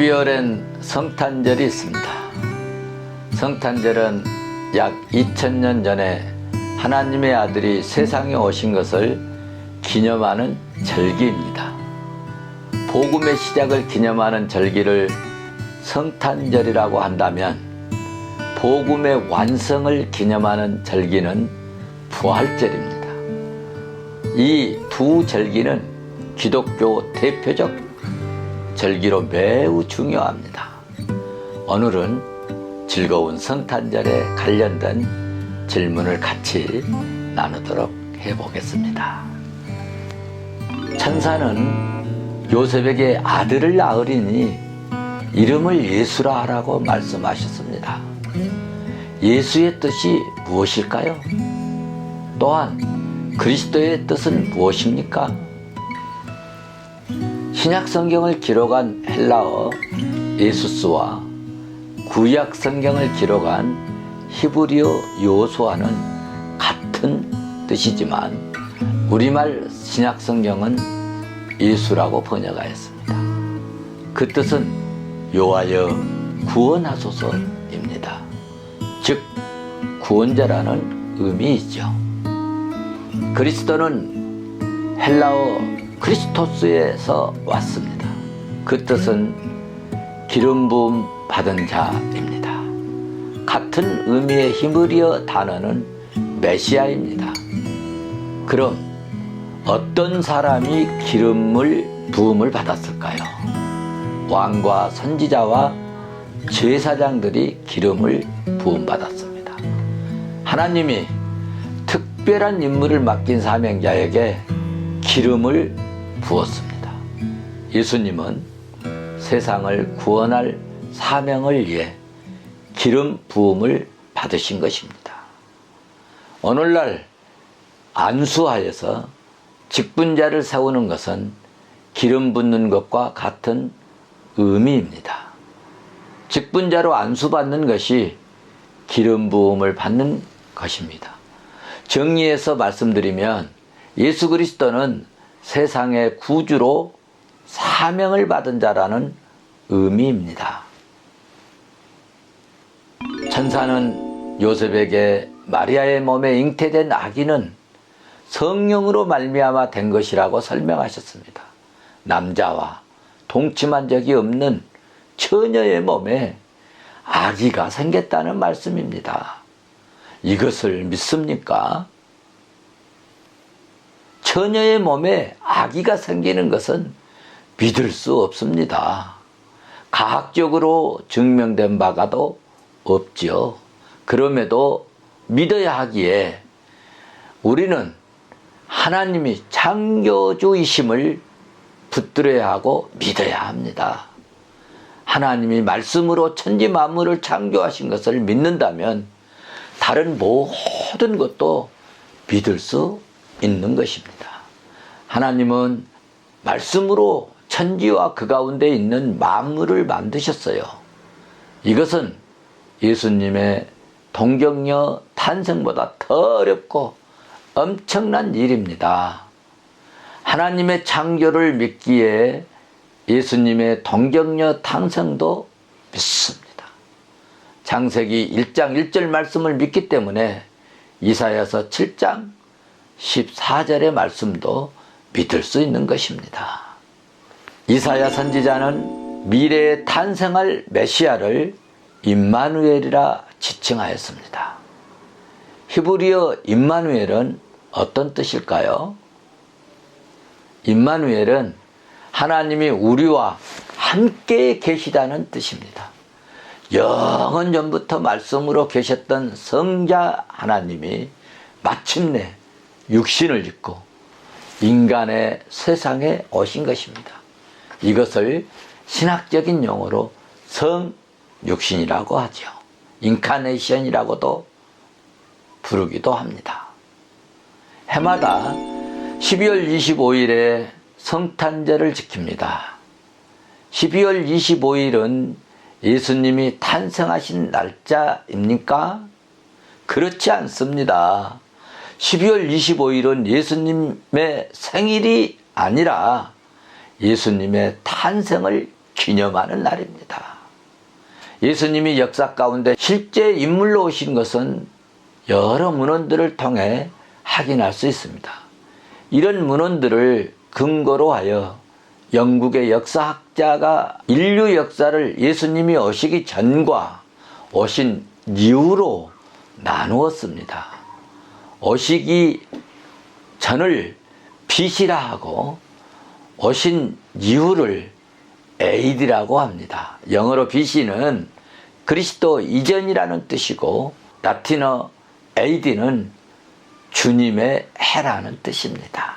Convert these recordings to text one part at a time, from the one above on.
12월엔 성탄절이 있습니다. 성탄절은 약 2000년 전에 하나님의 아들이 세상에 오신 것을 기념하는 절기입니다. 복음의 시작을 기념하는 절기를 성탄절이라고 한다면, 복음의 완성을 기념하는 절기는 부활절입니다. 이 두 절기는 기독교 대표적 절기로 매우 중요합니다. 오늘은 즐거운 성탄절에 관련된 질문을 같이 나누도록 해보겠습니다. 천사는 요셉에게 아들을 낳으리니 이름을 예수라 하라고 말씀하셨습니다. 예수의 뜻이 무엇일까요? 또한 그리스도의 뜻은 무엇입니까? 신약 성경을 기록한 헬라어 예수스와 구약 성경을 기록한 히브리어 요수아는 같은 뜻이지만 우리말 신약 성경은 예수라고 번역하였습니다. 그 뜻은 여호와여 구원하소서입니다. 즉 구원자라는 의미이죠. 그리스도는 헬라어 크리스토스에서 왔습니다. 그 뜻은 기름 부음 받은 자입니다. 같은 의미의 히브리어 단어는 메시아입니다. 그럼 어떤 사람이 기름을 부음을 받았을까요? 왕과 선지자와 제사장들이 기름을 부음 받았습니다. 하나님이 특별한 임무를 맡긴 사명자에게 기름을 부었습니다. 예수님은 세상을 구원할 사명을 위해 기름 부음을 받으신 것입니다. 오늘날 안수하여서 직분자를 세우는 것은 기름 붓는 것과 같은 의미입니다. 직분자로 안수받는 것이 기름 부음을 받는 것입니다. 정리해서 말씀드리면 예수 그리스도는 세상의 구주로 사명을 받은 자라는 의미입니다. 천사는 요셉에게 마리아의 몸에 잉태된 아기는 성령으로 말미암아 된 것이라고 설명하셨습니다. 남자와 동침한 적이 없는 처녀의 몸에 아기가 생겼다는 말씀입니다. 이것을 믿습니까? 처녀의 몸에 아기가 생기는 것은 믿을 수 없습니다. 과학적으로 증명된 바가도 없죠. 그럼에도 믿어야 하기에 우리는 하나님이 창조주이심을 붙들어야 하고 믿어야 합니다. 하나님이 말씀으로 천지 만물을 창조하신 것을 믿는다면 다른 모든 것도 믿을 수 있는 것입니다. 하나님은 말씀으로 천지와 그 가운데 있는 만물을 만드셨어요. 이것은 예수님의 동정녀 탄생보다 더 어렵고 엄청난 일입니다. 하나님의 창조를 믿기에 예수님의 동정녀 탄생도 믿습니다. 창세기 1장 1절 말씀을 믿기 때문에 이사야서 7장 14절의 말씀도 믿을 수 있는 것입니다. 이사야 선지자는 미래에 탄생할 메시아를 임마누엘이라 지칭하였습니다. 히브리어 임마누엘은 어떤 뜻일까요? 임마누엘은 하나님이 우리와 함께 계시다는 뜻입니다. 영원 전부터 말씀으로 계셨던 성자 하나님이 마침내 육신을 입고 인간의 세상에 오신 것입니다. 이것을 신학적인 용어로 성육신이라고 하죠. 인카네이션이라고도 부르기도 합니다. 해마다 12월 25일에 성탄절을 지킵니다. 12월 25일은 예수님이 탄생하신 날짜입니까? 그렇지 않습니다. 12월 25일은 예수님의 생일이 아니라 예수님의 탄생을 기념하는 날입니다. 예수님이 역사 가운데 실제 인물로 오신 것은 여러 문헌들을 통해 확인할 수 있습니다. 이런 문헌들을 근거로 하여 영국의 역사학자가 인류 역사를 예수님이 오시기 전과 오신 이후로 나누었습니다. 오시기 전을 BC라 하고 오신 이후를 AD라고 합니다. 영어로 BC는 그리스도 이전이라는 뜻이고 라틴어 AD는 주님의 해라는 뜻입니다.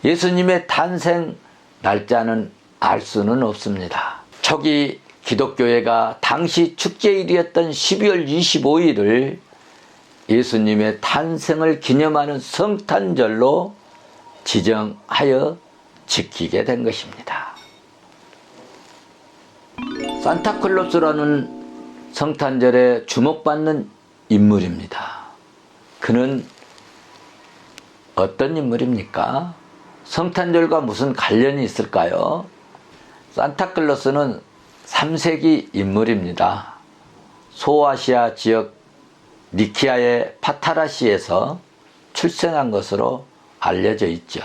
예수님의 탄생 날짜는 알 수는 없습니다. 초기 기독교회가 당시 축제일이었던 12월 25일을 예수님의 탄생을 기념하는 성탄절로 지정하여 지키게 된 것입니다. 산타클로스라는 성탄절에 주목받는 인물입니다. 그는 어떤 인물입니까? 성탄절과 무슨 관련이 있을까요? 산타클로스는 3세기 인물입니다. 소아시아 지역 니키아의 파타라시에서 출생한 것으로 알려져 있죠.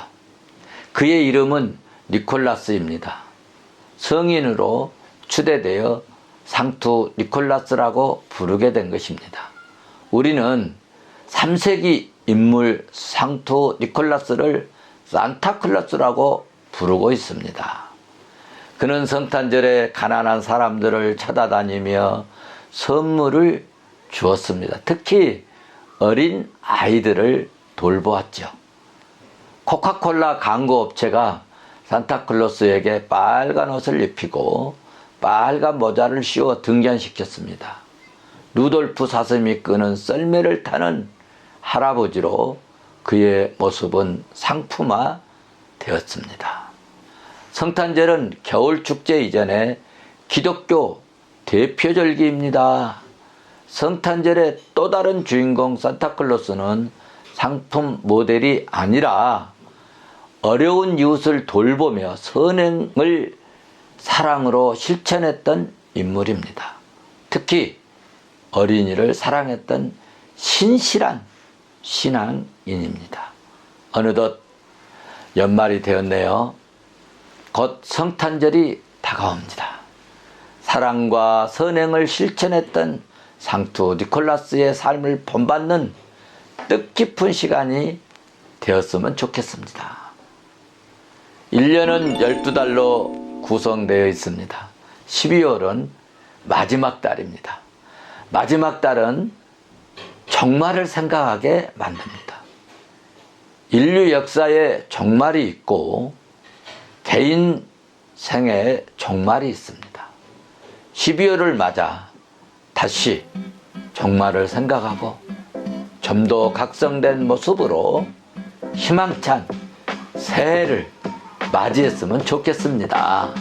그의 이름은 니콜라스입니다. 성인으로 추대되어 상투 니콜라스라고 부르게 된 것입니다. 우리는 3세기 인물 상투 니콜라스를 산타클로스라고 부르고 있습니다. 그는 성탄절에 가난한 사람들을 찾아다니며 선물을 주었습니다. 특히 어린 아이들을 돌보았죠. 코카콜라 광고 업체가 산타클로스에게 빨간 옷을 입히고 빨간 모자를 씌워 등장시켰습니다. 루돌프 사슴이 끄는 썰매를 타는 할아버지로 그의 모습은 상품화 되었습니다. 성탄절은 겨울 축제 이전에 기독교 대표절기입니다. 성탄절의 또 다른 주인공 산타클로스는 상품 모델이 아니라 어려운 이웃을 돌보며 선행을 사랑으로 실천했던 인물입니다. 특히 어린이를 사랑했던 신실한 신앙인입니다. 어느덧 연말이 되었네요. 곧 성탄절이 다가옵니다. 사랑과 선행을 실천했던 상투 니콜라스의 삶을 본받는 뜻깊은 시간이 되었으면 좋겠습니다. 1년은 12달로 구성되어 있습니다. 12월은 마지막 달입니다. 마지막 달은 종말을 생각하게 만듭니다. 인류 역사에 종말이 있고 개인 생에 종말이 있습니다. 12월을 맞아 다시 종말을 생각하고 좀 더 각성된 모습으로 희망찬 새해를 맞이했으면 좋겠습니다.